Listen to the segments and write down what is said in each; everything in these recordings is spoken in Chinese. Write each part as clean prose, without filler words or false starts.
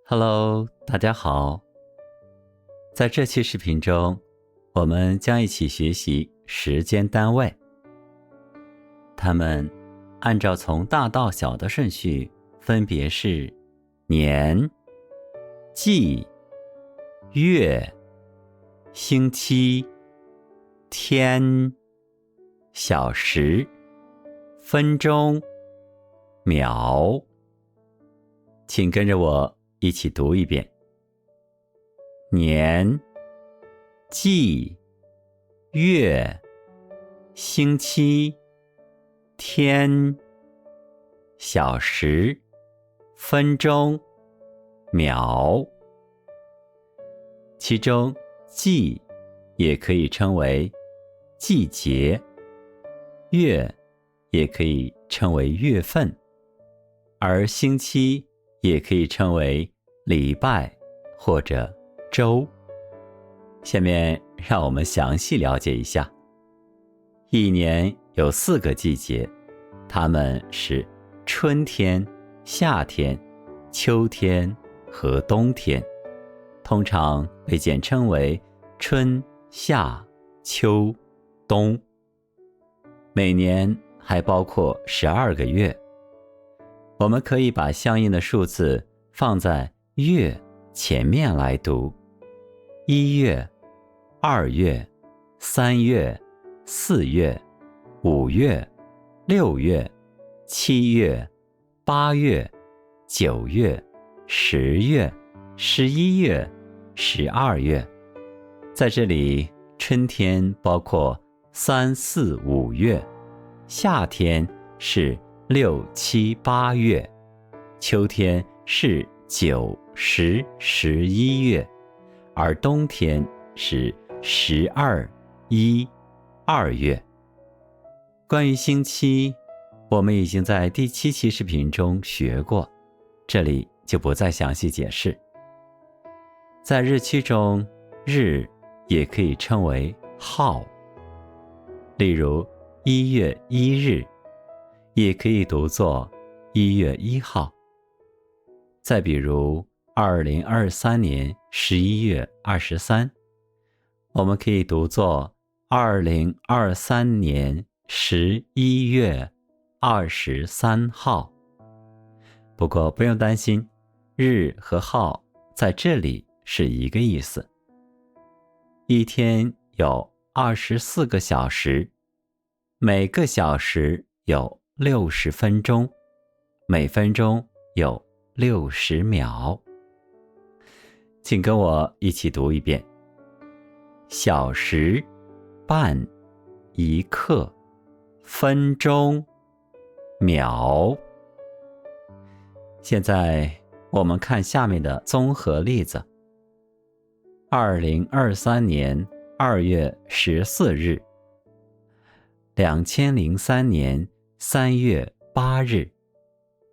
Hello，大家好。在这期视频中，我们将一起学习时间单位。它们按照从大到小的顺序，分别是年、季、月、星期、天、小时、分钟、秒。请跟着我一起读一遍：年、季、月、星期、天、小时、分钟、秒。其中季也可以称为季节，月也可以称为月份，而星期也可以称为礼拜或者周。下面让我们详细了解一下。一年有4个季节，它们是春天、夏天、秋天和冬天，通常被简称为春、夏、秋、冬。每年还包括12个月。我们可以把相应的数字放在月前面来读：1月、2月、3月、4月、5月、6月、7月、8月、9月、10月、11月、12月。在这里，春天包括3、4、5月，夏天是6、7、8月，秋天是9、10、11月，而冬天是12、1、2月。关于星期，我们已经在第7期视频中学过，这里就不再详细解释。在日期中，日也可以称为号，例如1月1日也可以读作1月1号。再比如2023年11月23，我们可以读作2023年11月23号。不过不用担心，日和号在这里是一个意思。一天有24个小时，每个小时有60分钟，每分钟有60秒。请跟我一起读一遍：小时、半、一刻、分钟、秒。现在我们看下面的综合例子。2023年2月14日，2003年3月8日。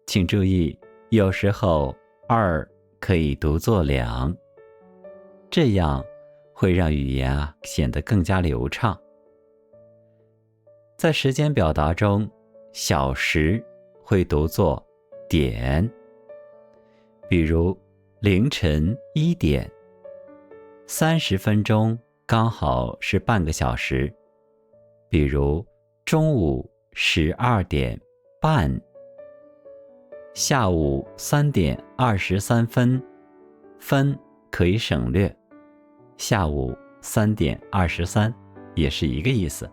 请注意，有时候2可以读作2，这样会让语言显得更加流畅。在时间表达中，小时会读作点，比如凌晨1点，30分钟刚好是半个小时，比如中午12点半，下午3点23分，分可以省略，下午3点23也是一个意思。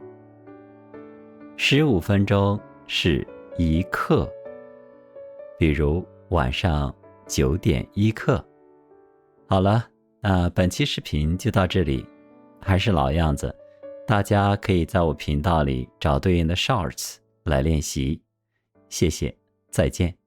15分钟是1刻，比如晚上9点1刻。好了，那本期视频就到这里。还是老样子，大家可以在我频道里找对应的 shorts 来练习。谢谢，再见。